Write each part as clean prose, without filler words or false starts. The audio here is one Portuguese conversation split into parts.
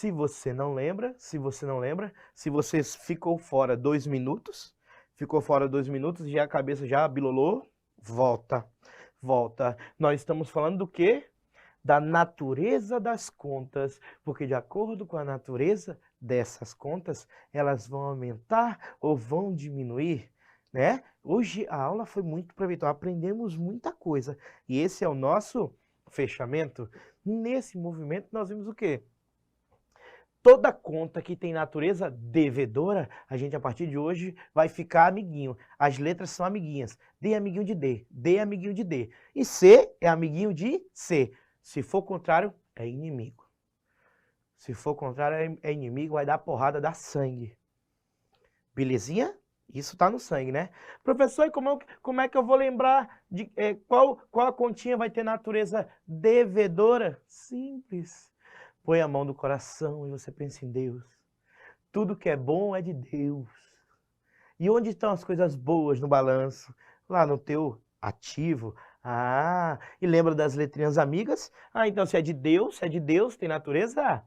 Se você não lembra, se você ficou fora 2 minutos, e já a cabeça já bilolou, volta, volta. Nós estamos falando do quê? Da natureza das contas, porque de acordo com a natureza dessas contas, elas vão aumentar ou vão diminuir, né? Hoje a aula foi muito proveitosa, aprendemos muita coisa, e esse é o nosso fechamento. Nesse movimento nós vimos o quê? Toda conta que tem natureza devedora, a gente a partir de hoje vai ficar amiguinho. As letras são amiguinhas. D é amiguinho de D, D é amiguinho de D. E C é amiguinho de C. Se for contrário, é inimigo. Se for contrário, é inimigo, vai dar porrada, dá sangue. Belezinha? Isso tá no sangue, né? Professor, e como é que eu vou lembrar de qual a continha vai ter natureza devedora? Simples. Põe a mão no coração e você pensa em Deus. Tudo que é bom é de Deus. E onde estão as coisas boas no balanço? Lá no teu ativo. Ah, e lembra das letrinhas amigas? Ah, então se é de Deus, tem natureza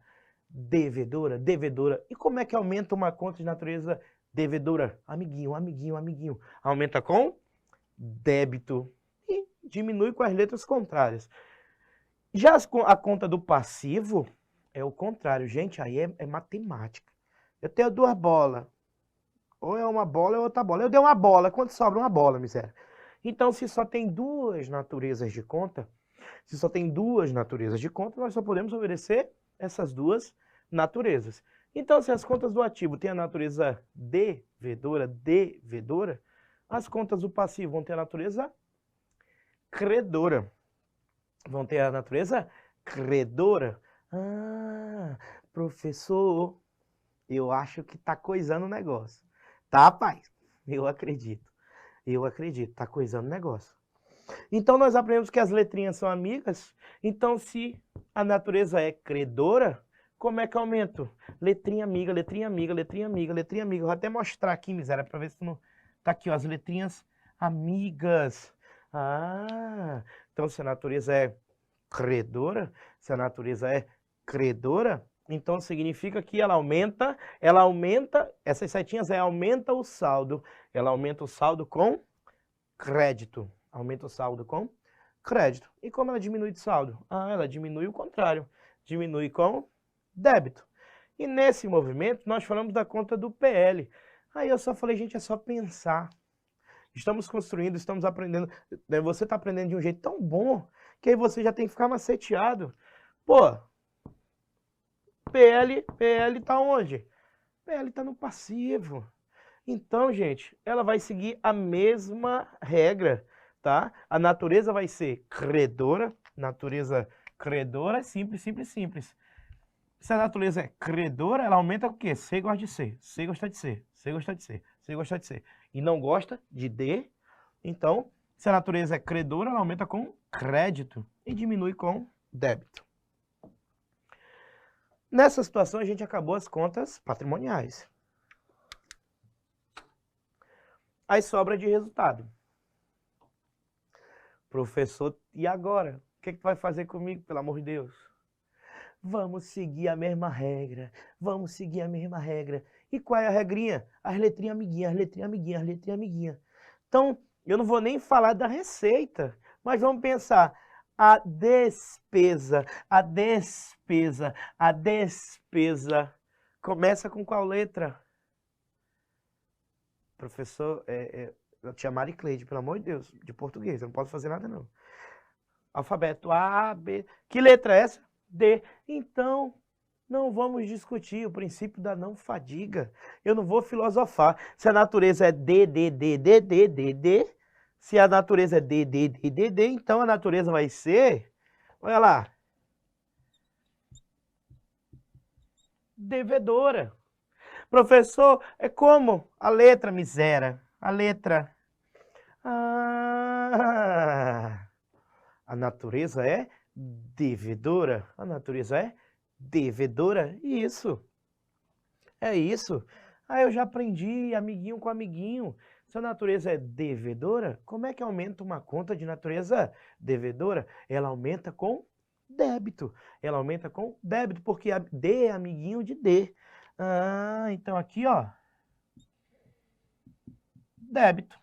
devedora, devedora. E como é que aumenta uma conta de natureza devedora? Amiguinho, amiguinho, amiguinho. Aumenta com débito e diminui com as letras contrárias. Já a conta do passivo é o contrário. Gente, aí é matemática. Eu tenho 2 bolas. Ou é uma bola ou outra bola. Eu dei uma bola. Quanto sobra uma bola, miséria? Então, se só tem 2 naturezas de conta, nós só podemos obedecer essas 2 naturezas. Então, se as contas do ativo têm a natureza devedora, as contas do passivo vão ter a natureza credora. Ah, professor, eu acho que tá coisando o negócio. Tá, pai? Eu acredito, tá coisando o negócio. Então, nós aprendemos que as letrinhas são amigas. Então, se a natureza é credora, como é que eu aumento? Letrinha amiga, letrinha amiga, letrinha amiga, letrinha amiga. Eu vou até mostrar aqui, miséria, para ver se não... Tá aqui, ó, as letrinhas amigas. Ah, então se a natureza é credora, então significa que ela aumenta, essas setinhas aumenta o saldo. Ela aumenta o saldo com crédito. Aumenta o saldo com crédito. E como ela diminui de saldo? Ah, ela diminui o contrário. Diminui com débito. E nesse movimento, nós falamos da conta do PL. Aí eu só falei, gente, é só pensar. Estamos construindo, estamos aprendendo. Você está aprendendo de um jeito tão bom que aí você já tem que ficar maceteado. Pô, PL está onde? PL está no passivo. Então, gente, ela vai seguir a mesma regra, tá? A natureza vai ser credora. Natureza credora é simples, simples, simples. Se a natureza é credora, ela aumenta com o quê? C gosta de C, C gosta de C, C gosta de C, C gosta de C. E não gosta de D. Então, se a natureza é credora, ela aumenta com crédito e diminui com débito. Nessa situação, a gente acabou as contas patrimoniais. Aí sobra de resultado. Professor, e agora? O que vai fazer comigo, pelo amor de Deus? Vamos seguir a mesma regra. E qual é a regrinha? As letrinhas amiguinhas, Então, eu não vou nem falar da receita, mas vamos pensar. A despesa começa com qual letra? Professor, eu te Mari Cleide, pelo amor de Deus, de português, eu não posso fazer nada não. Alfabeto A, B, que letra é essa? D. Então, não vamos discutir o princípio da não fadiga. Eu não vou filosofar. Se a natureza é D, se a natureza é D, então a natureza vai ser, olha lá, devedora. Professor, é como? A letra, miséria. A letra. Ah, a natureza é devedora. Isso. É isso. Ah, eu já aprendi, amiguinho com amiguinho. Se a natureza é devedora, como é que aumenta uma conta de natureza devedora? Ela aumenta com débito. Ela aumenta com débito, porque a D é amiguinho de D. Ah, então aqui, ó, débito.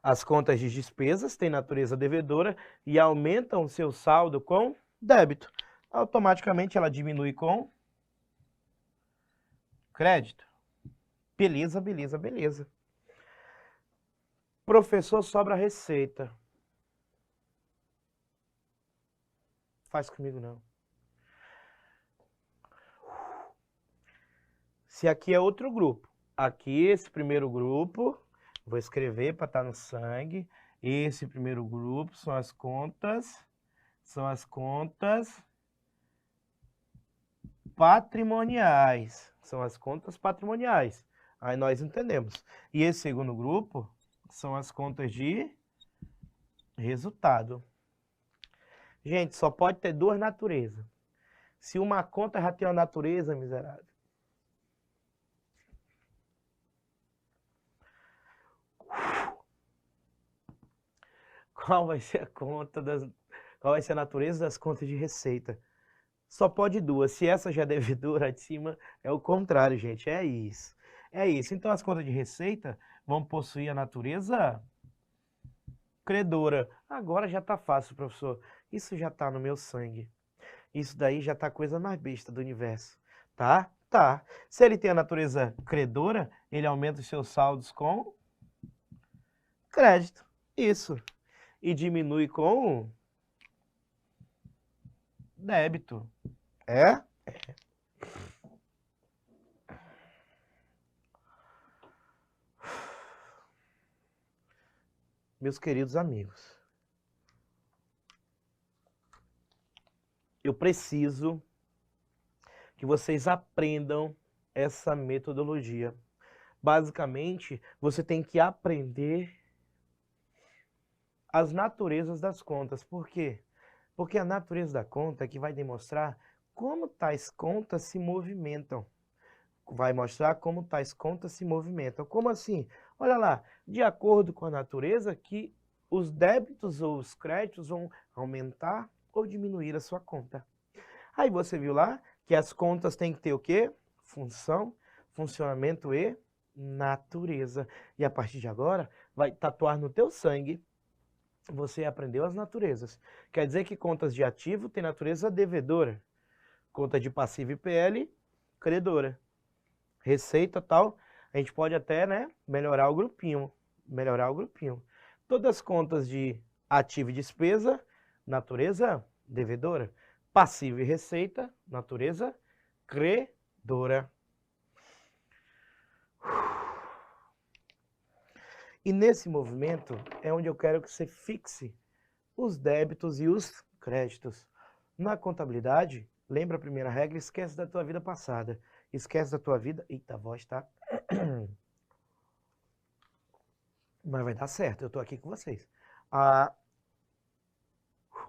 As contas de despesas têm natureza devedora e aumentam seu saldo com débito. Automaticamente ela diminui com crédito. Beleza, beleza, beleza. Professor, sobra receita. Faz comigo não. Se aqui é outro grupo. Aqui, esse primeiro grupo, vou escrever para estar no sangue. Esse primeiro grupo são as contas patrimoniais. São as contas patrimoniais. Aí nós entendemos. E esse segundo grupo são as contas de resultado. Gente, só pode ter duas naturezas. Se uma conta já tem uma natureza, miserável. Qual vai ser a qual vai ser a natureza das contas de receita? Só pode duas. Se essa já é devedora, a de cima é o contrário, gente. É isso. É isso. Então as contas de receita vão possuir a natureza credora. Agora já tá fácil, professor. Isso já tá no meu sangue. Isso daí já tá a coisa mais besta do universo. Tá? Tá. Se ele tem a natureza credora, ele aumenta os seus saldos com crédito. Isso. E diminui com débito. É? Meus queridos amigos, eu preciso que vocês aprendam essa metodologia. Basicamente, você tem que aprender as naturezas das contas. Por quê? Porque a natureza da conta é que vai demonstrar como tais contas se movimentam. Vai mostrar como tais contas se movimentam. Como assim? Olha lá, de acordo com a natureza que os débitos ou os créditos vão aumentar ou diminuir a sua conta. Aí você viu lá que as contas têm que ter o quê? Função, funcionamento e natureza. E a partir de agora, vai tatuar no teu sangue. Você aprendeu as naturezas. Quer dizer que contas de ativo têm natureza devedora. Conta de passivo e PL, credora. Receita tal, a gente pode até, né, melhorar o grupinho. Todas as contas de ativo e despesa, natureza devedora. Passivo e receita, natureza credora. E nesse movimento é onde eu quero que você fixe os débitos e os créditos. Na contabilidade, lembra a primeira regra, esquece da tua vida passada. Esquece da tua vida... Eita, a voz tá... Mas vai dar certo, eu tô aqui com vocês.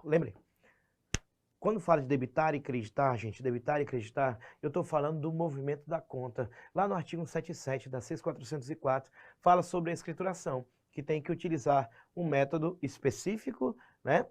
Lembrei. Quando fala de debitar e creditar, gente, debitar e creditar, eu estou falando do movimento da conta. Lá no artigo 177 da 6.404, fala sobre a escrituração, que tem que utilizar um método específico, né?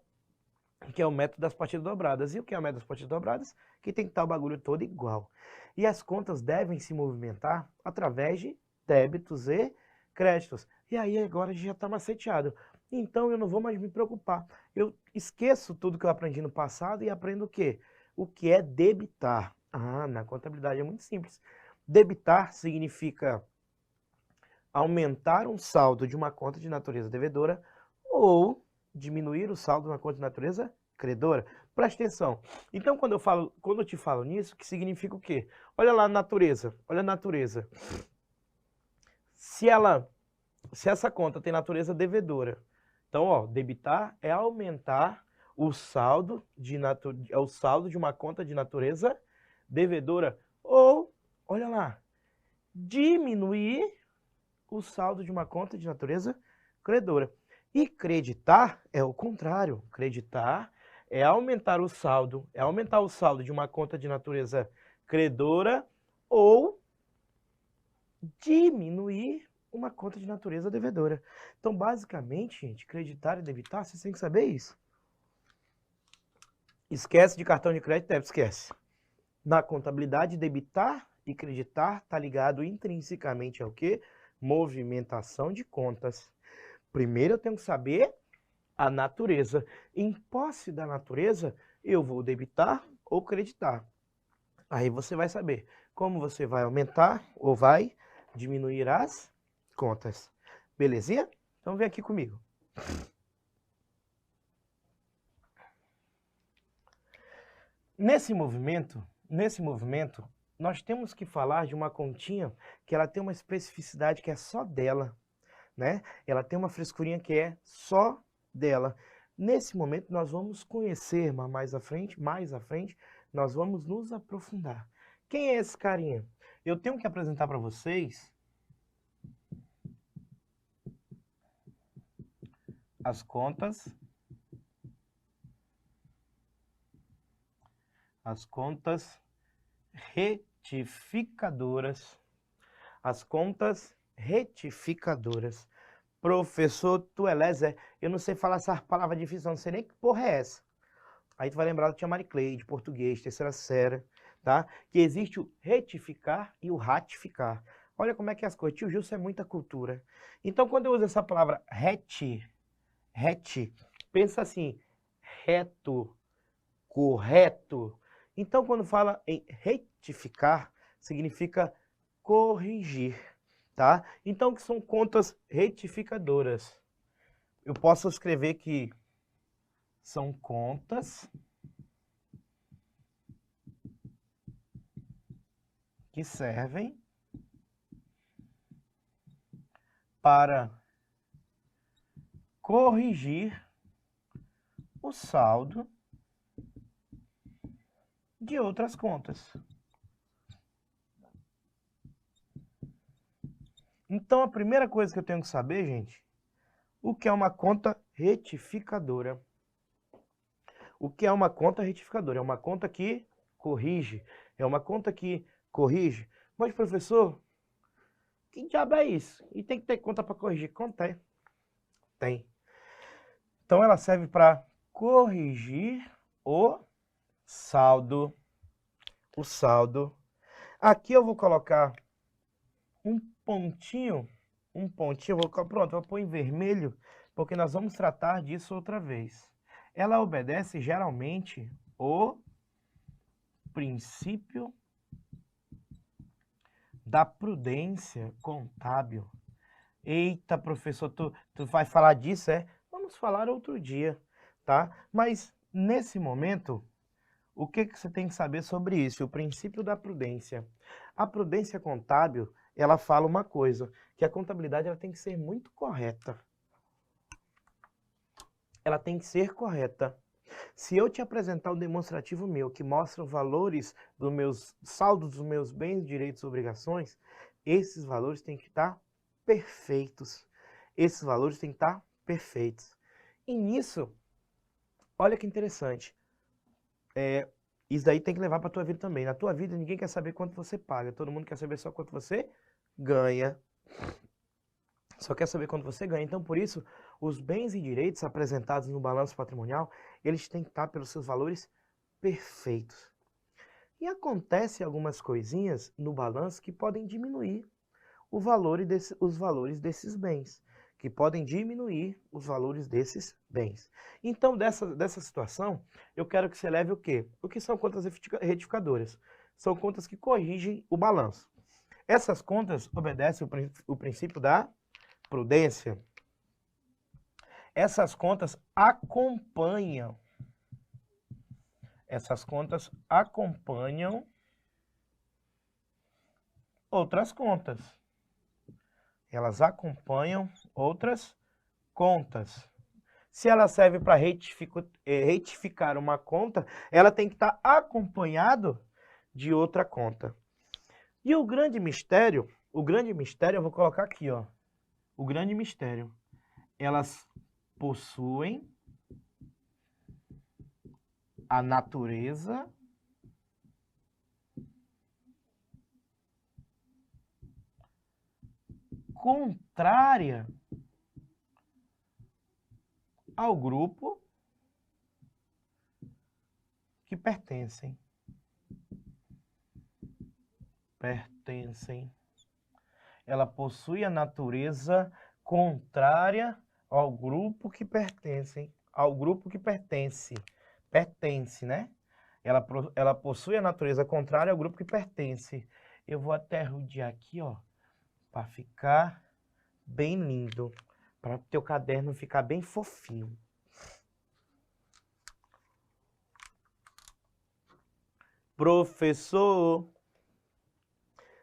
Que é o método das partidas dobradas. E o que é o método das partidas dobradas? Que tem que estar o bagulho todo igual. E as contas devem se movimentar através de débitos e créditos. E aí agora a gente já está maceteado. Então eu não vou mais me preocupar. Eu esqueço tudo que eu aprendi no passado e aprendo o quê? O que é debitar. Ah, na contabilidade é muito simples. Debitar significa aumentar um saldo de uma conta de natureza devedora ou diminuir o saldo de uma conta de natureza credora. Presta atenção. Então, quando eu te falo nisso, que significa o quê? Olha lá a natureza. Olha a natureza. Se essa conta tem natureza devedora, então, ó, debitar é aumentar o saldo de uma conta de natureza devedora ou, olha lá, diminuir o saldo de uma conta de natureza credora. E creditar é o contrário. Creditar é aumentar o saldo de uma conta de natureza credora ou diminuir uma conta de natureza devedora. Então, basicamente, gente, creditar e debitar, vocês têm que saber isso. Esquece de cartão de crédito e débito, esquece. Na contabilidade, debitar e creditar está ligado intrinsecamente ao quê? Movimentação de contas. Primeiro eu tenho que saber a natureza. Em posse da natureza, eu vou debitar ou creditar. Aí você vai saber como você vai aumentar ou vai diminuir as contas. Belezinha? Então vem aqui comigo. Nesse movimento, nós temos que falar de uma continha que ela tem uma especificidade que é só dela, né? Ela tem uma frescurinha que é só dela. Nesse momento nós vamos conhecer, mas mais à frente, nós vamos nos aprofundar. Quem é esse carinha? Eu tenho que apresentar para vocês as contas retificadoras. As contas retificadoras. Professor Tuelezé, eu não sei falar essa palavra difícil, não sei nem que porra é essa. Aí tu vai lembrar do Tia Maricleide, de português, terceira série, tá? Que existe o retificar e o ratificar. Olha como é que é as coisas. Tio Gilson é muita cultura. Então, quando eu uso essa palavra pensa assim, reto, correto. Então, quando fala em retificar, significa corrigir, tá? Então, que são contas retificadoras. Eu posso escrever que são contas que servem para corrigir o saldo de outras contas. Então, a primeira coisa que eu tenho que saber, gente, o que é uma conta retificadora? O que é uma conta retificadora? É uma conta que corrige. É uma conta que corrige. Mas, professor, que diabo é isso? E tem que ter conta para corrigir? Conta é. Tem. Então, ela serve para corrigir o saldo. O saldo. Aqui eu vou colocar um pontinho, pronto, vou pôr em vermelho, porque nós vamos tratar disso outra vez. Ela obedece geralmente o princípio da prudência contábil. Eita, professor, tu vai falar disso, é? Vamos falar outro dia, tá? Mas, nesse momento, o que você tem que saber sobre isso? O princípio da prudência. A prudência contábil, ela fala uma coisa, que a contabilidade ela tem que ser muito correta. Ela tem que ser correta. Se eu te apresentar um demonstrativo meu que mostra os valores dos meus saldos dos meus bens, direitos e obrigações, esses valores têm que estar perfeitos. Esses valores têm que estar perfeitos. E nisso, olha que interessante. Isso daí tem que levar para a tua vida também. Na tua vida, ninguém quer saber quanto você paga. Todo mundo quer saber só quanto você ganha. Só quer saber quanto você ganha. Então, por isso, os bens e direitos apresentados no balanço patrimonial, eles têm que estar pelos seus valores perfeitos. E acontece algumas coisinhas no balanço que podem diminuir os valores desses bens. Que podem diminuir os valores desses bens. Então, dessa situação, eu quero que você leve o quê? O que são contas retificadoras? São contas que corrigem o balanço. Essas contas obedecem o princípio da prudência. Essas contas acompanham outras contas. Elas acompanham outras contas. Se ela serve para retificar uma conta, ela tem que estar acompanhado de outra conta. E o grande mistério eu vou colocar aqui, ó. O grande mistério. Elas possuem a natureza contrária ao grupo que pertencem. Ela possui a natureza contrária ao grupo que pertencem. Ao grupo que pertence. Pertence, né? Ela possui a natureza contrária ao grupo que pertence. Eu vou até rodear aqui, ó, para ficar bem lindo. Para o teu caderno ficar bem fofinho. Professor,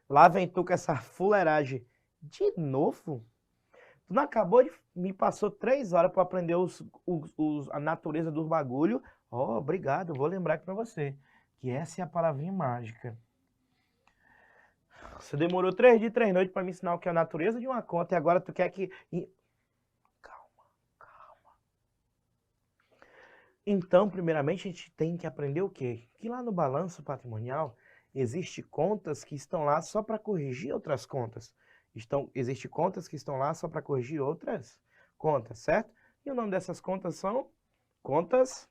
lá vem tu com essa fuleiragem de novo? Tu não acabou de... Me passou 3 horas para aprender a natureza dos bagulho. Oh, obrigado, vou lembrar aqui para você. Que essa é a palavrinha mágica. Você demorou 3 dias e 3 noites para me ensinar o que é a natureza de uma conta e agora tu quer que... Calma. Então, primeiramente, a gente tem que aprender o quê? Que lá no balanço patrimonial existem contas que estão lá só para corrigir outras contas. Existem contas que estão lá só para corrigir outras contas, certo? E o nome dessas contas são contas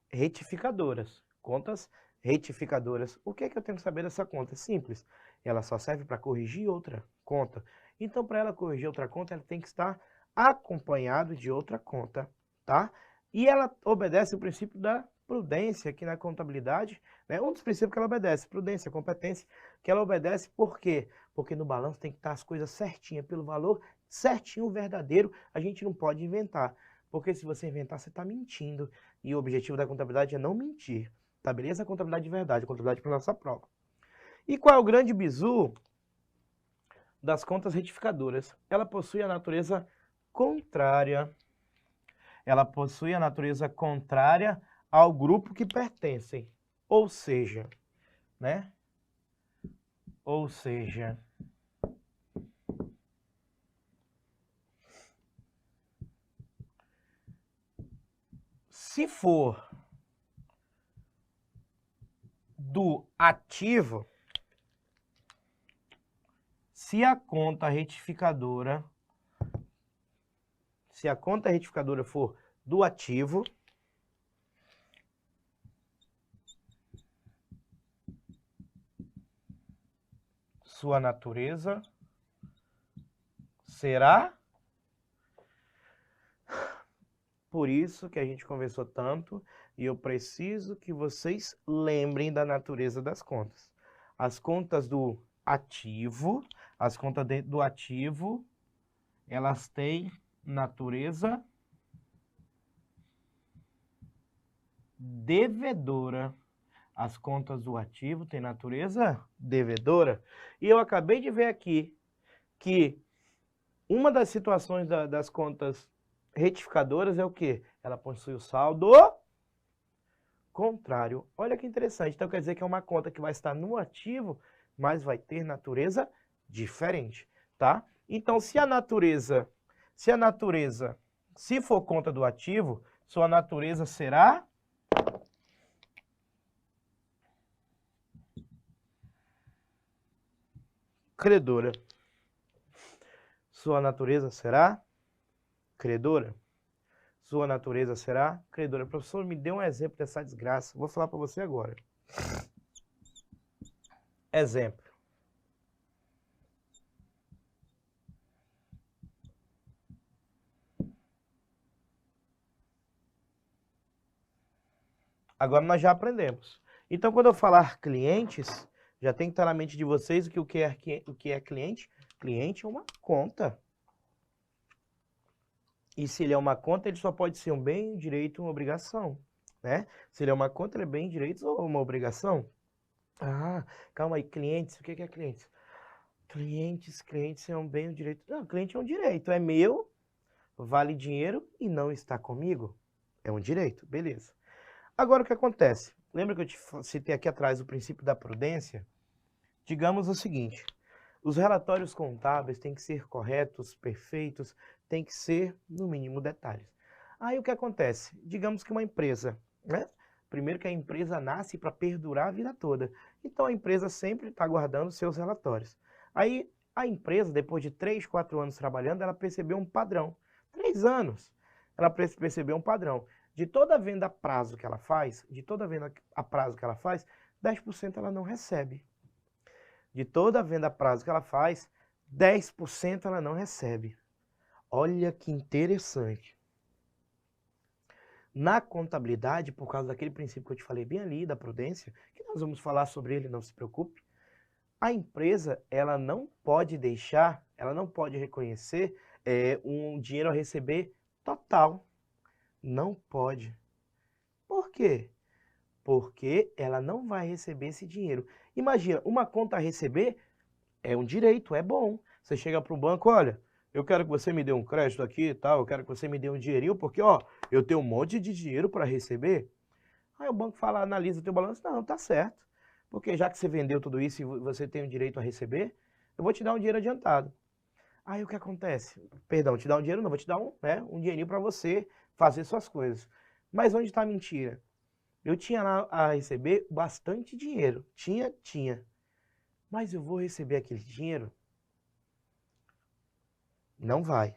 retificadoras. Contas retificadoras. O que é que eu tenho que saber dessa conta? É simples. Ela só serve para corrigir outra conta. Então, para ela corrigir outra conta, ela tem que estar acompanhado de outra conta, tá? E ela obedece o princípio da prudência aqui na contabilidade, né? Um dos princípios que ela obedece, prudência, competência, que ela obedece por quê? Porque no balanço tem que estar as coisas certinhas, pelo valor certinho, verdadeiro, a gente não pode inventar. Porque se você inventar, você está mentindo. E o objetivo da contabilidade é não mentir, tá beleza? A contabilidade de verdade, a contabilidade para nossa prova. E qual é o grande bizu das contas retificadoras? Ela possui a natureza contrária. Ela possui a natureza contrária ao grupo que pertencem. Ou seja, né? Ou seja, se for do ativo, se a conta retificadora for do ativo, sua natureza será... Por isso que a gente conversou tanto e eu preciso que vocês lembrem da natureza das contas. As contas do ativo, elas têm natureza devedora. As contas do ativo têm natureza devedora. E eu acabei de ver aqui que uma das situações das contas retificadoras é o quê? Ela possui o saldo contrário. Olha que interessante. Então quer dizer que é uma conta que vai estar no ativo, mas vai ter natureza diferente, tá? Então se for conta do ativo, sua natureza será credora. Sua natureza será credora. Sua natureza será credora. Professor, me dê um exemplo dessa desgraça. Vou falar para você agora. Exemplo. Agora nós já aprendemos. Então, quando eu falar clientes, já tem que estar na mente de vocês o que é cliente. Cliente é uma conta. E se ele é uma conta, ele só pode ser um bem, direito ou uma obrigação, né? Se ele é uma conta, ele é bem, direito ou uma obrigação. Ah, calma aí, clientes, o que é clientes? Clientes é um bem, um direito. Não, cliente é um direito, é meu, vale dinheiro e não está comigo. É um direito, beleza. Agora o que acontece? Lembra que eu te citei aqui atrás o princípio da prudência? Digamos o seguinte, os relatórios contábeis têm que ser corretos, perfeitos, tem que ser, no mínimo, detalhes. Aí o que acontece? Digamos que uma empresa, né? Primeiro que a empresa nasce para perdurar a vida toda. Então a empresa sempre está guardando seus relatórios. Aí a empresa, depois de 3, 4 anos trabalhando, ela percebeu um padrão. 3 anos, ela percebeu um padrão. De toda venda a prazo que ela faz, de toda venda a prazo que ela faz, 10% ela não recebe. De toda venda a prazo que ela faz, 10% ela não recebe. Olha que interessante. Na contabilidade, por causa daquele princípio que eu te falei bem ali, da prudência, que nós vamos falar sobre ele, não se preocupe, a empresa, ela não pode deixar, ela não pode reconhecer um dinheiro a receber total. Não pode. Por quê? Porque ela não vai receber esse dinheiro. Imagina, uma conta a receber é um direito, é bom. Você chega para o banco, olha, eu quero que você me dê um crédito aqui e tal, eu quero que você me dê um dinheirinho, porque, ó, eu tenho um monte de dinheiro para receber. Aí o banco fala, analisa o teu balanço, não, tá certo. Porque já que você vendeu tudo isso e você tem o direito a receber, eu vou te dar um dinheiro adiantado. Aí o que acontece? Perdão, te dar um dinheiro não, vou te dar um dinheirinho para você fazer suas coisas. Mas onde está a mentira? Eu tinha lá a receber bastante dinheiro. Tinha. Mas eu vou receber aquele dinheiro? Não vai.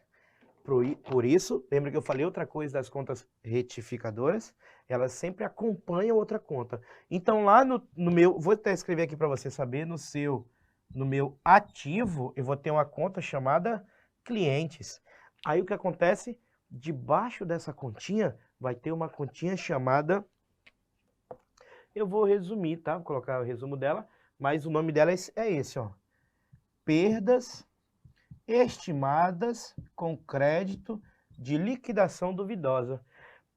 Por isso, lembra que eu falei outra coisa das contas retificadoras? Elas sempre acompanham outra conta. Então lá no meu, vou até escrever aqui para você saber, no meu ativo, eu vou ter uma conta chamada clientes. Aí o que acontece? Debaixo dessa continha, vai ter uma continha chamada, eu vou resumir, tá? Vou colocar o resumo dela, mas o nome dela é esse, ó. Perdas estimadas com crédito de liquidação duvidosa.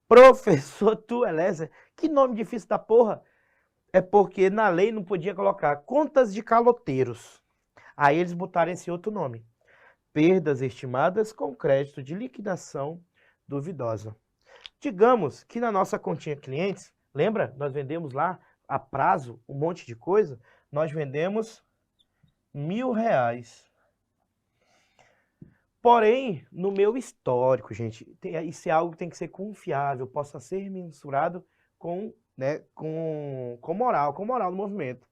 Professor Tuelésia, que nome difícil da porra. É porque na lei não podia colocar contas de caloteiros. Aí eles botaram esse outro nome. Perdas estimadas com crédito de liquidação duvidosa. Digamos que na nossa continha clientes, lembra? Nós vendemos lá a prazo um monte de coisa. Nós vendemos R$1.000. Porém, no meu histórico, gente, isso é algo que tem que ser confiável, possa ser mensurado com moral do movimento.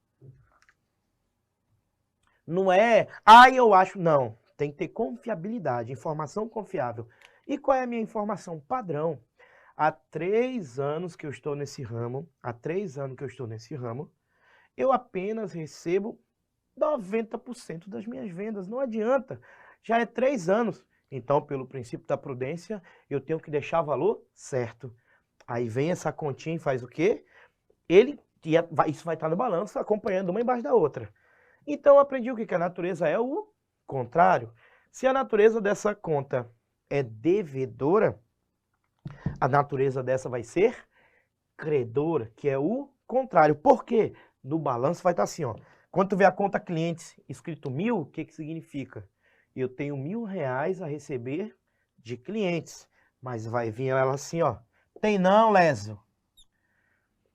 Não é, eu acho, não. Tem que ter confiabilidade, informação confiável. E qual é a minha informação padrão? Há 3 anos que eu estou nesse ramo, eu apenas recebo 90% das minhas vendas. Não adianta. Já é 3 anos. Então, pelo princípio da prudência, eu tenho que deixar o valor certo. Aí vem essa continha e faz o quê? Isso vai estar no balanço, acompanhando uma embaixo da outra. Então, eu aprendi o quê? Que a natureza é o contrário. Se a natureza dessa conta é devedora, a natureza dessa vai ser credora, que é o contrário. Por quê? No balanço vai estar assim, ó. Quando tu vê a conta clientes escrito 1.000, o que que significa? Eu tenho R$1.000 a receber de clientes, mas vai vir ela assim, ó. Tem não, Lésio?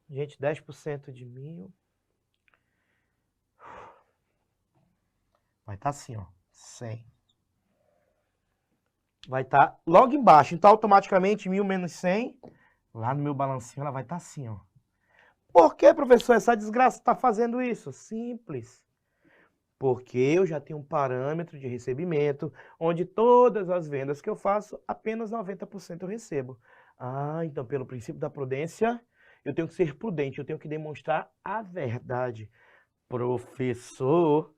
Gente, 10% de 1.000. Vai estar assim, ó. 100. Vai estar logo embaixo. Então, automaticamente, 1.000 menos 100, lá no meu balancinho, ela vai estar assim, ó. Por que, professor, essa desgraça está fazendo isso? Simples. Porque eu já tenho um parâmetro de recebimento, onde todas as vendas que eu faço, apenas 90% eu recebo. Então pelo princípio da prudência, eu tenho que ser prudente, eu tenho que demonstrar a verdade. Professor,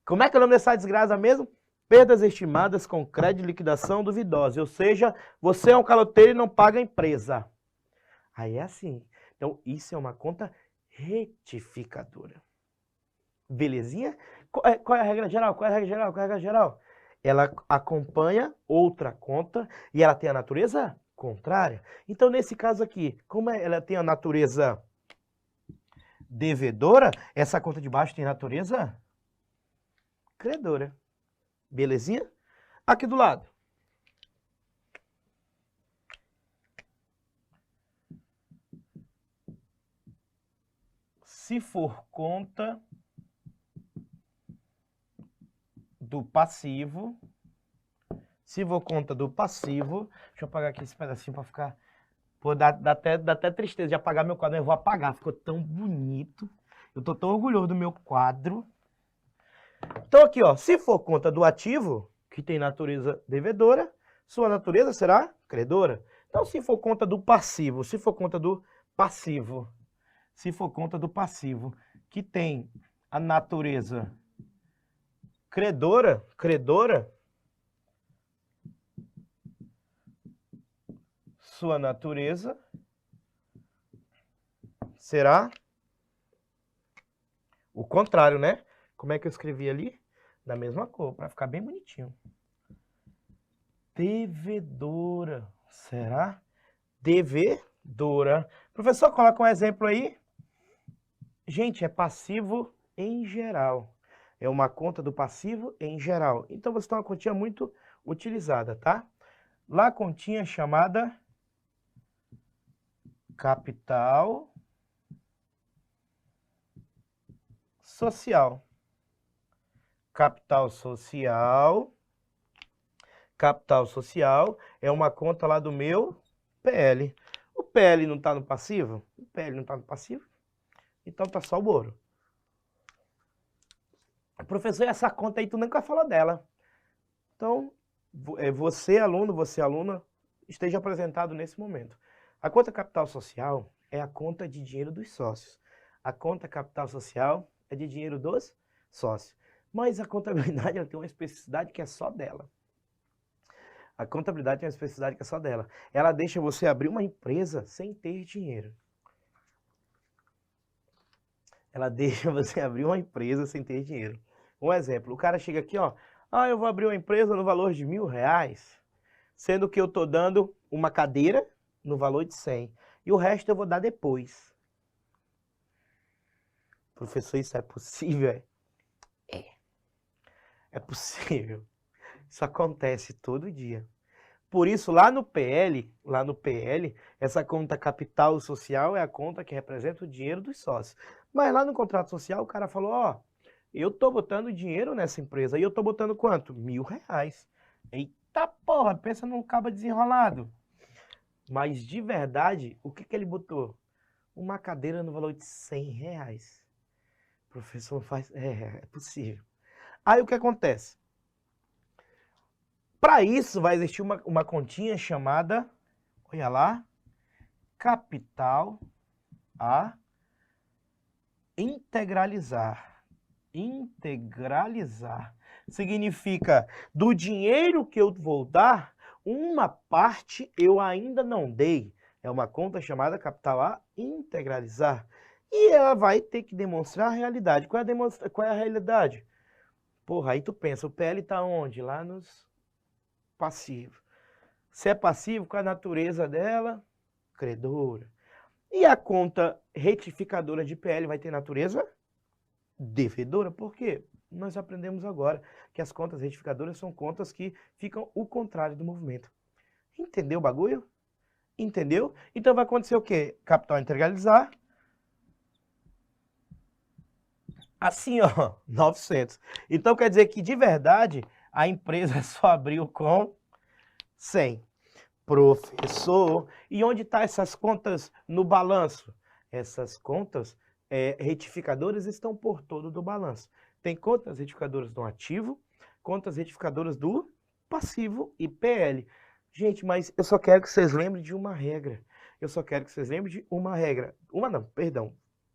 como é que é o nome dessa desgraça mesmo? Perdas estimadas com crédito de liquidação duvidosa, ou seja, você é um caloteiro e não paga a empresa. Aí é assim. Então isso é uma conta retificadora. Belezinha? Qual é a regra geral? Ela acompanha outra conta e ela tem a natureza contrária. Então, nesse caso aqui, como ela tem a natureza devedora, essa conta de baixo tem natureza credora. Belezinha? Aqui do lado. Se for conta do passivo, deixa eu apagar aqui esse pedacinho para ficar, pô, dá até tristeza de apagar meu quadro, eu vou apagar, ficou tão bonito, eu tô tão orgulhoso do meu quadro. Então aqui, ó, se for conta do ativo, que tem natureza devedora, sua natureza será credora. Então, se for conta do passivo, se for conta do passivo, que tem a natureza credora, sua natureza será o contrário, né? Como é que eu escrevi ali? Da mesma cor, para ficar bem bonitinho. Devedora. Será? Devedora. Professor, coloca um exemplo aí. Gente, é passivo em geral. É uma conta do passivo em geral. Então, você tem uma continha muito utilizada, tá? Lá a continha chamada capital social. Capital social é uma conta lá do meu PL. O PL não está no passivo? O PL não está no passivo? Então tá só o boro. Professor, essa conta aí tu nunca fala dela. Então, você aluno, você aluna, esteja apresentado nesse momento. A conta capital social é a conta de dinheiro dos sócios. A conta capital social é de dinheiro dos sócios. Mas a contabilidade ela tem uma especificidade que é só dela. A contabilidade tem uma especificidade que é só dela. Ela deixa você abrir uma empresa sem ter dinheiro. Ela deixa você abrir uma empresa sem ter dinheiro. Um exemplo, o cara chega aqui, ó. Ah, eu vou abrir uma empresa no valor de R$1.000, sendo que eu tô dando uma cadeira no valor de 100. E o resto eu vou dar depois. Professor, isso é possível? É possível. Isso acontece todo dia. Por isso, lá no PL, essa conta capital social é a conta que representa o dinheiro dos sócios. Mas lá no contrato social, o cara falou, ó, eu tô botando dinheiro nessa empresa, e eu tô botando quanto? R$1.000. Eita porra, pensa num cabo desenrolado. Mas de verdade, o que que ele botou? Uma cadeira no valor de R$100. Professor, faz... É possível. Aí o que acontece? Para isso vai existir uma continha chamada, olha lá, capital a integralizar. Integralizar significa do dinheiro que eu vou dar, uma parte eu ainda não dei. É uma conta chamada capital a integralizar. E ela vai ter que demonstrar a realidade. Qual é a realidade? Porra, aí tu pensa, o PL está onde? Lá nos passivos. Se é passivo, qual é a natureza dela? Credora. E a conta retificadora de PL vai ter natureza devedora. Por quê? Nós aprendemos agora que as contas retificadoras são contas que ficam o contrário do movimento. Entendeu o bagulho? Entendeu? Então vai acontecer o quê? Capital integralizar. Assim, ó, 900. Então quer dizer que de verdade a empresa só abriu com 100. Professor, e onde estão essas contas no balanço? Essas contas retificadoras estão por todo do balanço. Tem contas retificadoras do ativo, contas retificadoras do passivo e PL. Gente, mas eu só quero que vocês lembrem de uma regra.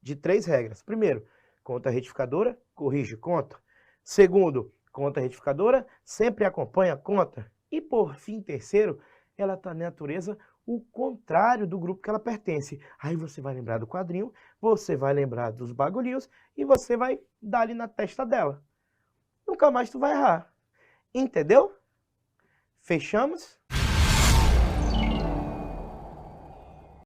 De 3 regras. Primeiro, conta retificadora, corrige conta. Segundo, conta retificadora sempre acompanha a conta. E por fim, terceiro, ela está na natureza o contrário do grupo que ela pertence. Aí você vai lembrar do quadrinho, você vai lembrar dos bagulhinhos e você vai dar ali na testa dela. Nunca mais tu vai errar. Entendeu? Fechamos?